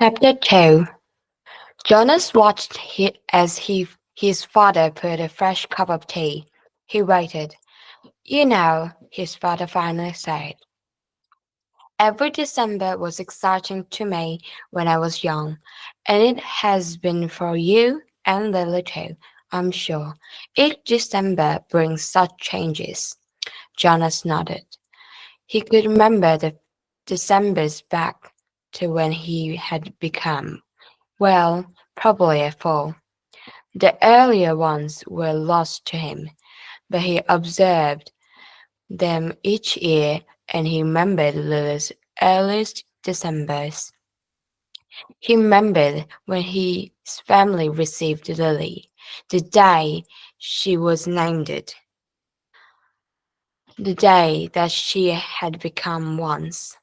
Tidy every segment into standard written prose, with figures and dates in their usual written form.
Chapter 2. Jonas watched his father put a fresh cup of tea. He waited. His father finally said, every December was exciting to me when I was young, and it has been for you and Lily too, I'm sure. Each December brings such changes. Jonas nodded. He could remember the Decembers back to when he had become, well, probably a fool. The earlier ones were lost to him, but he observed them each year and he remembered Lily's earliest Decembers. He remembered when his family received Lily, the day she was named it, the day that she had become once.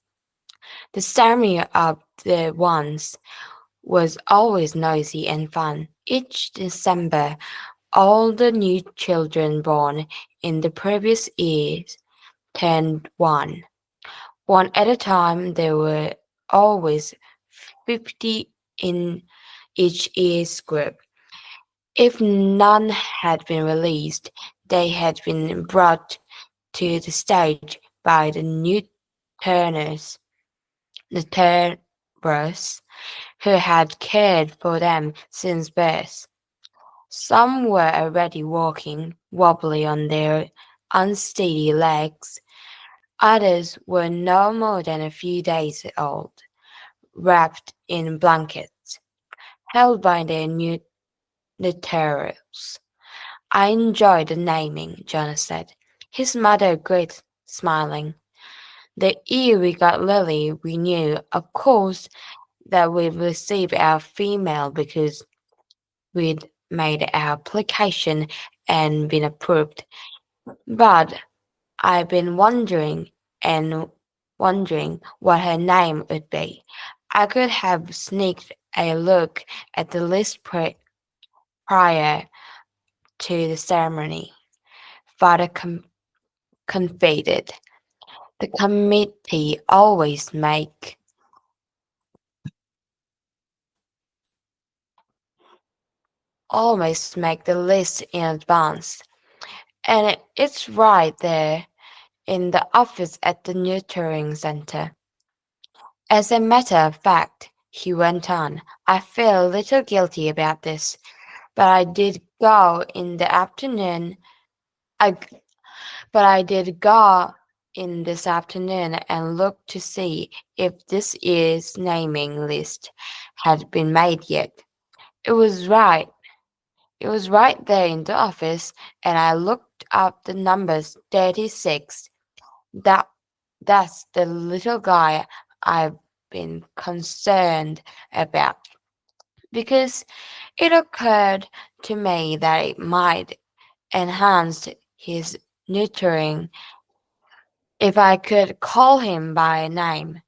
The ceremony of the once was always noisy and fun. Each December, all the new children born in the previous years turned one. One at a time, there were always 50 in each year's group. If none had been released, they had been brought to the stage by the new turners, the turners, who had cared for them since birth. Some were already walking, wobbly on their unsteady legs. Others were no more than a few days old, wrapped in blankets, held by their new literals. I enjoyed the naming, Jonas said. His mother agreed, smiling. The year we got Lily, we knew, of course, that we'd receive our female because we'd made our application and been approved. But I've been wondering what her name would be. I could have sneaked a look at the list prior to the ceremony. Father confided. The committee always make the list in advance, and it's right there in the office at the nurturing center. As a matter of fact, he went on, I feel a little guilty about this, but I did go in the afternoon. I, but I did go in this afternoon and look to see if this year's naming list had been made yet. It was right. It was right there in the office, and I looked up the numbers 36. That that's the little guy I've been concerned about because it occurred to me that it might enhance his nurturing if I could call him by name,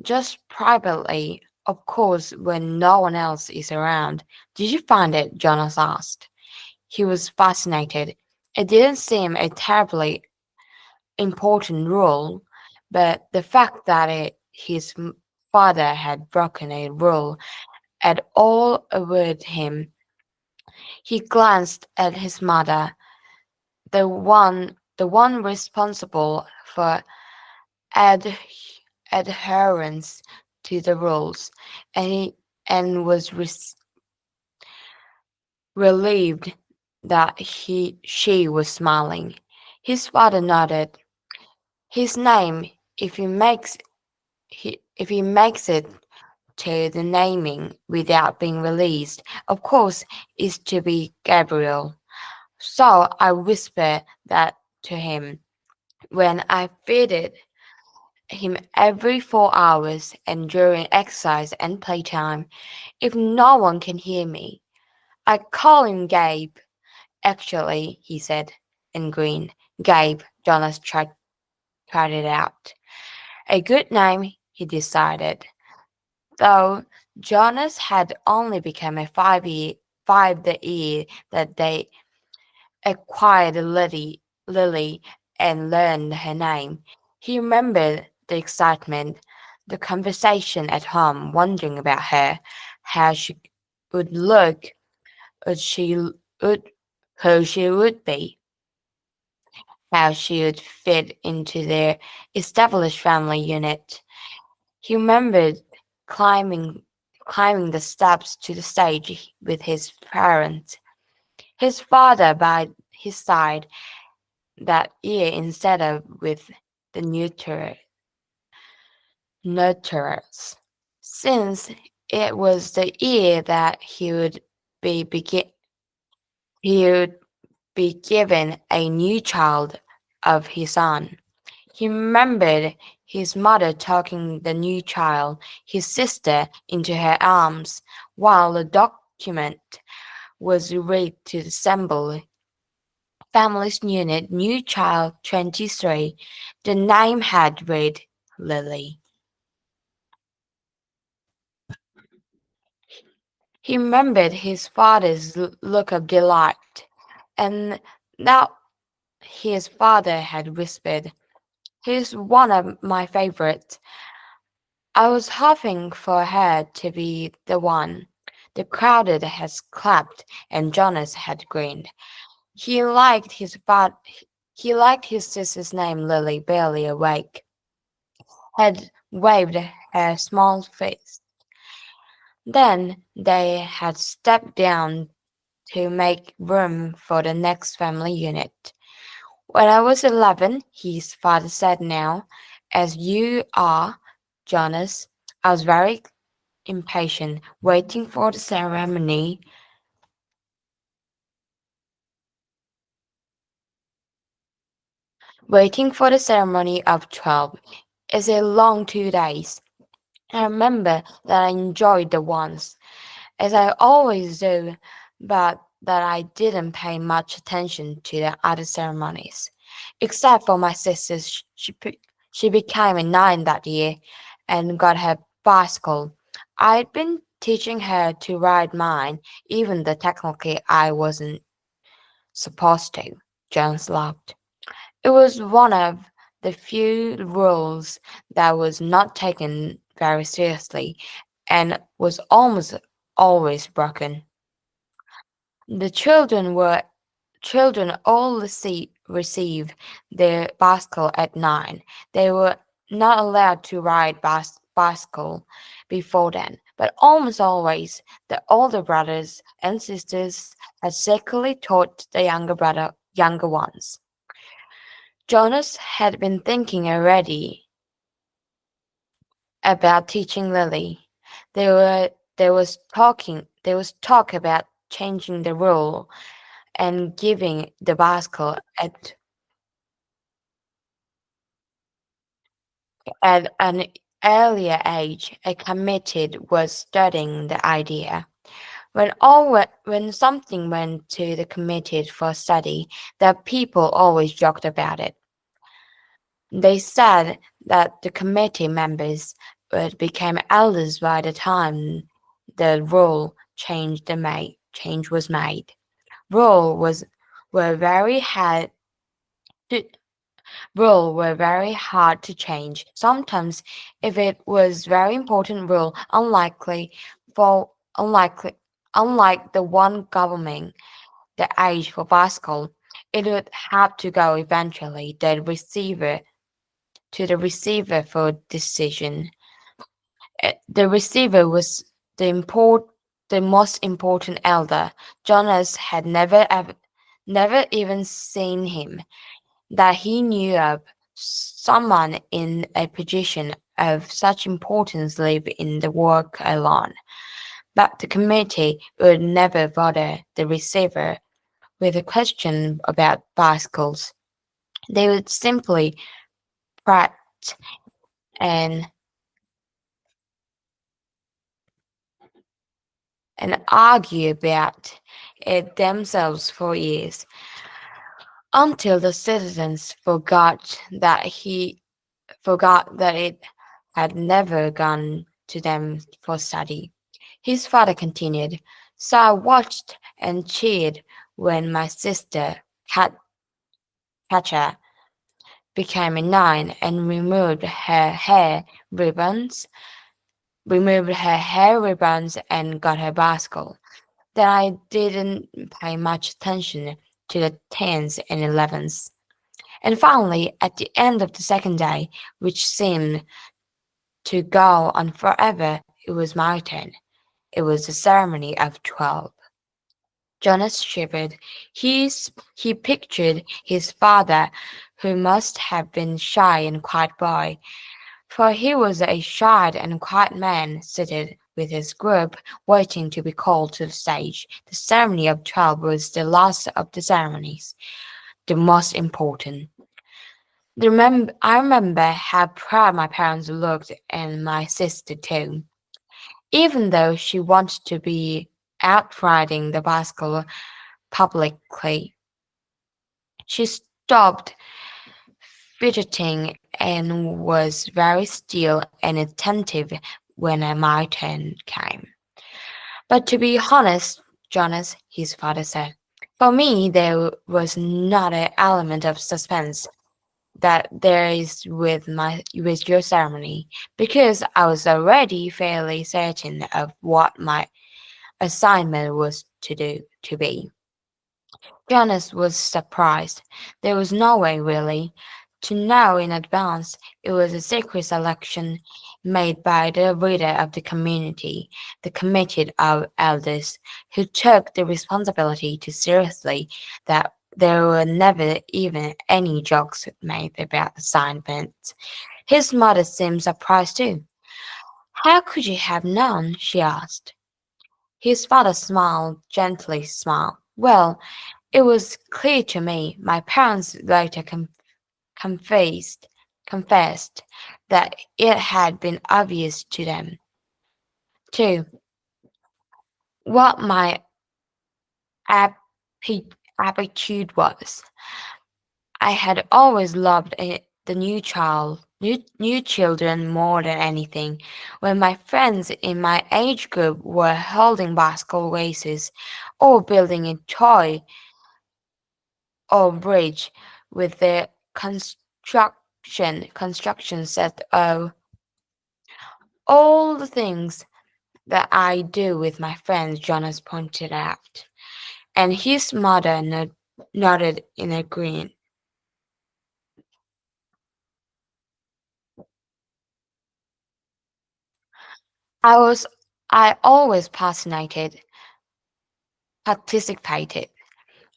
just privately, of course, when no one else is around. Did you find it? Jonas asked. He was fascinated. It didn't seem a terribly important rule, but the fact that his father had broken a rule at all awed him. He glanced at his mother, the one responsible for ad, adherence to the rules, and was relieved that she was smiling. His father nodded. His name, if he makes it to the naming without being released, of course, is to be Gabriel. So I whisper that to him when I feeded him every 4 hours and during exercise and playtime. If no one can hear me, I call him Gabe. Actually, he said and grinned. Gabe, Jonas tried it out. A good name, he decided. Though Jonas had only become a five the year that they acquired Lily and learned her name. He remembered the excitement, the conversation at home, wondering about her, how she would look, what she would, who she would be, how she would fit into their established family unit. He remembered climbing climbing the steps to the stage with his parents, his father by his side that year instead of with the nurturers, since it was the year that he would be given a new child of his own. He remembered his mother taking the new child, his sister, into her arms, while the document was read to the assembly. Family's unit, new child 23. The name had read Lily. He remembered his father's look of delight, and now his father had whispered, "He's one of my favorites." I was hoping for her to be the one. The crowd had clapped, and Jonas had grinned. He liked he liked his sister's name, Lily, barely awake, had waved her small face. Then they had stepped down to make room for the next family unit. When I was 11, his father said, "Now, as you are, Jonas." I was very impatient, waiting for the ceremony of 12. It's a long 2 days. I remember that I enjoyed the ones, as I always do, but that I didn't pay much attention to the other ceremonies. Except for my sister's, she became a 9 that year and got her bicycle. I'd been teaching her to ride mine, even though technically I wasn't supposed to. Jones laughed. It was one of the few rules that was not taken very seriously and was almost always broken. The children all receive their bicycle at 9. They were not allowed to ride bicycle before then, but almost always the older brothers and sisters had secretly taught the younger ones. Jonas had been thinking already about teaching Lily. There was talk about changing the rule and giving the bicycle at an earlier age. A committee was studying the idea. When something went to the committee for study, the people always joked about it. They said that the committee members would become elders by the time the change was made. Rule was were very hard to rule were very hard to change. Sometimes, if it was very important rule, for unlikely unlike the one governing the age for bicycle, it would have to go eventually to the receiver for decision. The receiver was the most important elder. Jonas had never even seen him. That he knew of, someone in a position of such importance live in the work alone. But the committee would never bother the receiver with a question about bicycles. They would simply prat and argue about it themselves for years, until the citizens forgot that it had never gone to them for study. His father continued, "So I watched and cheered when my sister, Katja, became a nun and ribbons, removed her hair ribbons and got her bicycle. Then I didn't pay much attention to the tens and elevens. And finally, at the end of the second day, which seemed to go on forever, it was my turn. It was the ceremony of 12. Jonas shivered. He pictured his father, who must have been shy and quiet boy, for he was a shy and quiet man, seated with his group, waiting to be called to the stage. The ceremony of 12 was the last of the ceremonies, the most important. I remember how proud my parents looked and my sister too. Even though she wanted to be out riding the bicycle publicly, she stopped fidgeting and was very still and attentive when my turn came. But to be honest, Jonas, his father said, for me there was not an element of suspense that there is with your ceremony, because I was already fairly certain of what my assignment was to be. Jonas was surprised. There was no way, really, to know in advance. It was a secret selection made by the leader of the community, the committed of elders, who took the responsibility too seriously, that there were never even any jokes made about assignments. His mother seemed surprised too. How could you have known? She asked. His father smiled, gently smiled. Well, it was clear to me. My parents later confessed confessed that it had been obvious to them too what my aptitude was. I had always loved the new children more than anything. When my friends in my age group were holding basketball races or building a toy or bridge with their construction set, all the things that I do with my friends, Jonas pointed out, and his mother nodded in agreement. I was I always participated.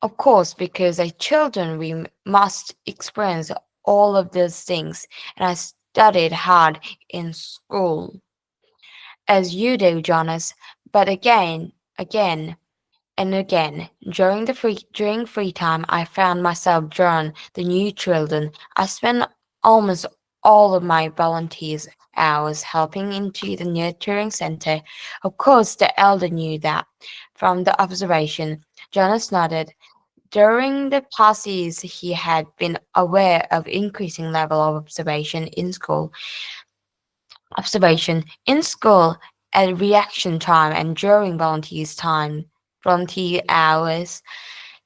Of course, because as children we must experience all of these things, and I studied hard in school, as you do, Jonas. But again, and again, during free time, I found myself drawn the new children. I spent almost all of my volunteers hours helping into the nurturing center. Of course, the elder knew that. From the observation, Jonas nodded. During the past years, he had been aware of increasing level of observation in school at reaction time and during volunteer hours.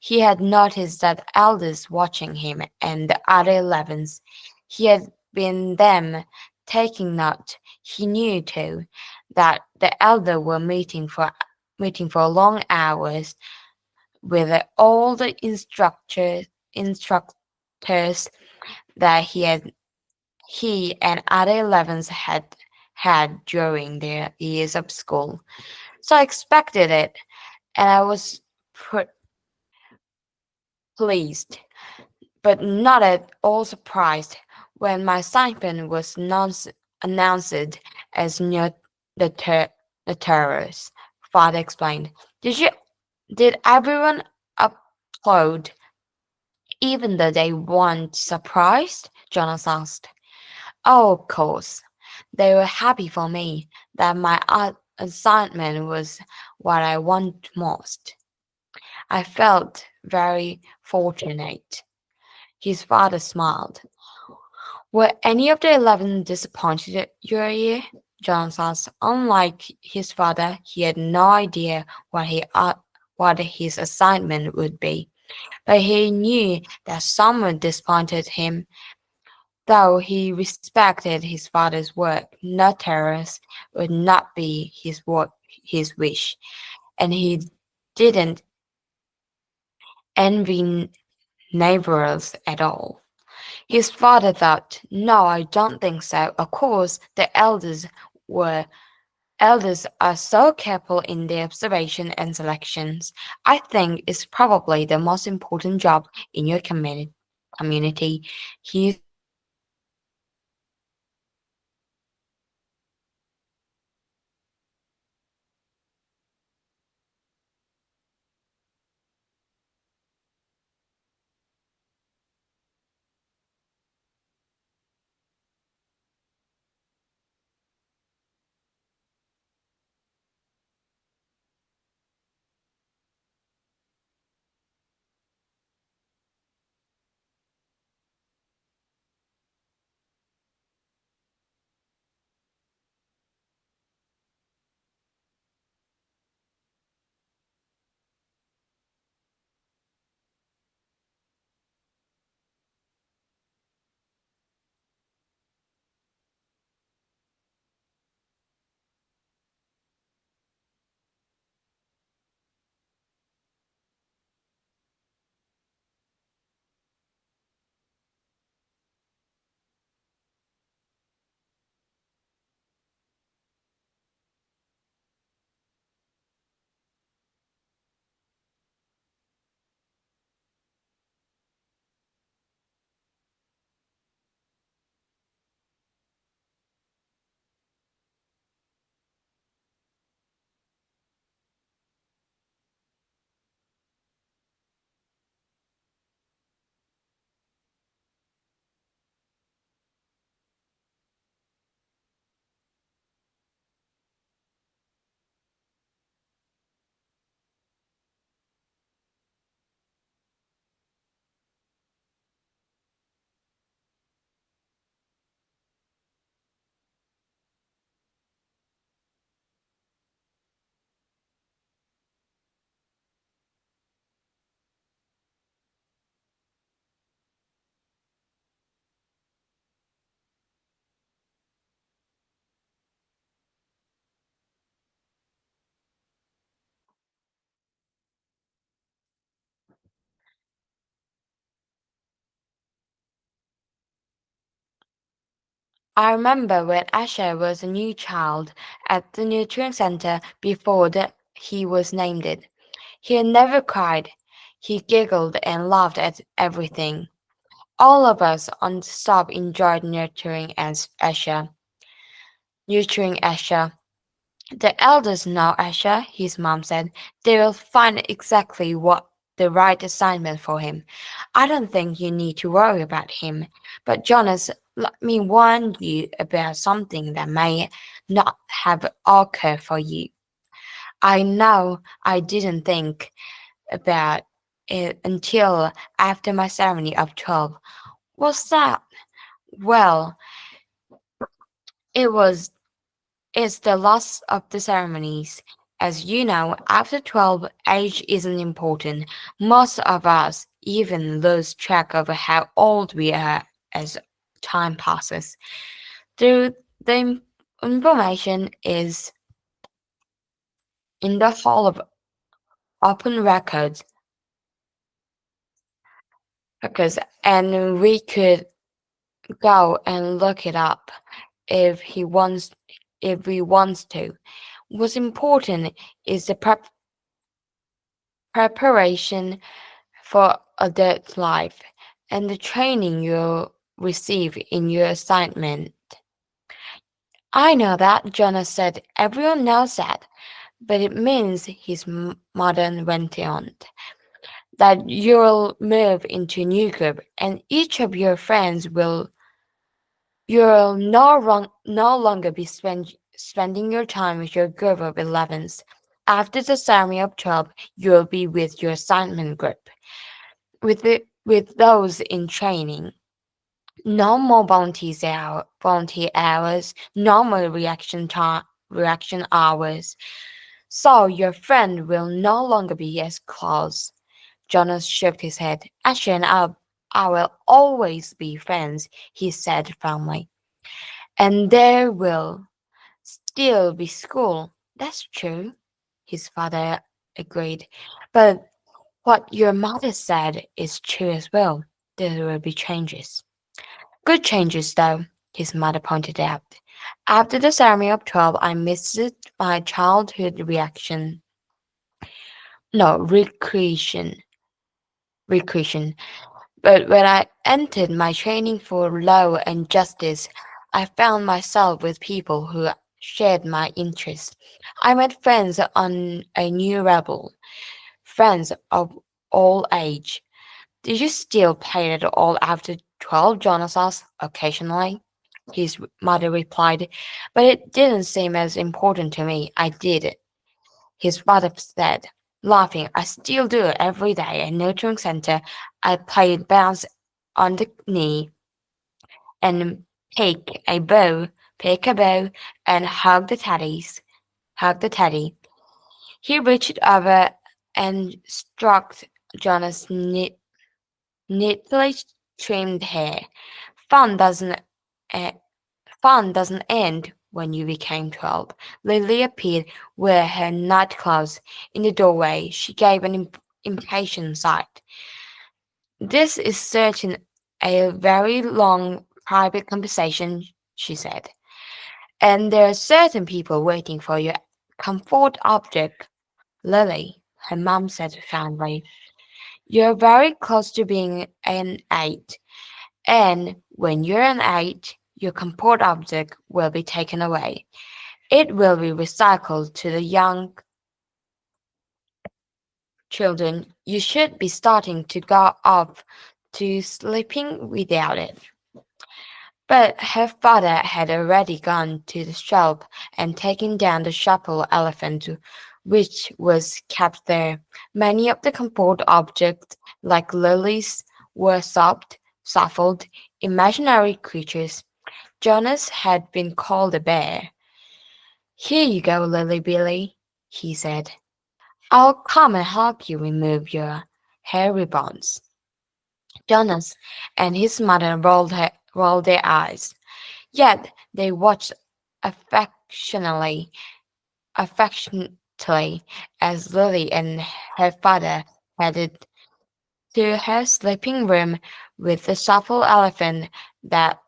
He had noticed that elders watching him and the other 11s. He had been them taking note. He knew too that the elder were meeting for long hours with all the instructors that he and other 11s had during their years of school. So I expected it, and I was pleased, but not at all surprised when my assignment was announced as near the, ter- the terrors. Father explained. Did everyone applaud, even though they weren't surprised? Jonas asked. Oh, of course. They were happy for me that my assignment was what I wanted most. I felt very fortunate. His father smiled. Were any of the 11 disappointed at your year? Jones asked. Unlike his father, he had no idea what his assignment would be, but he knew that some would disappointed him. Though he respected his father's work, no terrace would not be his wish, and he didn't envy neighbors at all. His father thought, "No, I don't think so. Of course, the were elders are so careful in their observation and selections. I think it's probably the most important job in your community." He used to say that I remember when Asher was a new child at the nurturing center before he was named it. He never cried. He giggled and laughed at everything. All of us on the stop enjoyed nurturing Asher. The elders know Asher, his mom said. They will find exactly what the right assignment for him. I don't think you need to worry about him. But Jonas, let me warn you about something that may not have occurred for you. I know I didn't think about it until after my ceremony of 12. What's that? Well, it was it's the last of the ceremonies. As you know, after 12, age isn't important. Most of us even lose track of how old we are as time passes. The information is in the Hall of Open Records, and we could go and look it up if he wants if we wants to. What's important is the preparation for adult life and the training you'll receive in your assignment. I know that, Jonas said. Everyone knows that. But it means, his mother went on, that you'll move into a new group and each of your friends will you'll no longer be spending your time with your group of 11s. After the ceremony of 12, you'll be with your assignment group, with those in training. No more volunteer hours, no more reaction hours. So your friend will no longer be as close. Jonas shook his head. Asher and I I will always be friends, he said firmly. And there will still be school. That's true, his father agreed. But what your mother said is true as well. There will be changes. Good changes, though, his mother pointed out. After the ceremony of 12, I missed my childhood reaction. No, recreation. But when I entered my training for law and justice, I found myself with people who shared my interests. I met friends on a new level, friends of all age. Did you still play it all after 12, Jonas asked occasionally? His mother replied, but it didn't seem as important to me. I did. His father said, laughing, I still do it every day at nurturing center. I play bounce on the knee and pick a bow, and hug the teddy. He reached over and stroked Jonas' neatly trimmed hair. Fun doesn't e- Fun doesn't end when you became 12. Lily appeared with her nightclothes in the doorway. She gave an impatient sigh. This is certain a very long private conversation, she said. And there are certain people waiting for your comfort object. Lily, her mom said kindly. You're very close to being an 8. And when you're an 8, your comfort object will be taken away. It will be recycled to the young children. You should be starting to go up to sleeping without it. But her father had already gone to the shelf and taken down the shuffle elephant which was kept there. Many of the comfort objects, like lilies, were soft, shuffled, imaginary creatures. Jonas had been called a bear. Here you go, Lily Billy, he said. I'll come and help you remove your hair ribbons. Jonas and his mother rolled their eyes. Yet they watched affectionately, affectionately as Lily and her father headed to her sleeping room with the shuffle elephant that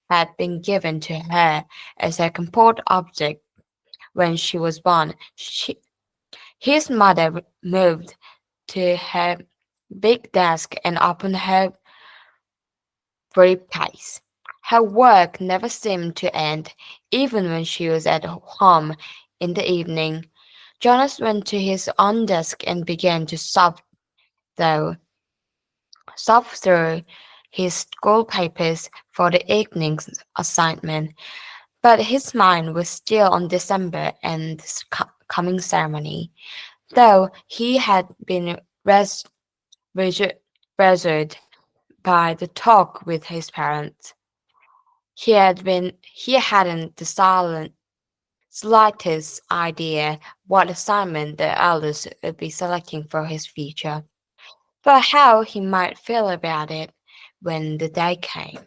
had been given to her as her comfort object when she was born. His mother moved to her big desk and opened her briefcase. Her work never seemed to end, even when she was at home in the evening. Jonas went to his own desk and began to though, sob through his school papers for the evening's assignment, but his mind was still on December and the coming ceremony, though he had been resu- reassured by the talk with his parents. He hadn't the slightest idea what assignment the elders would be selecting for his future, but how he might feel about it when the day came.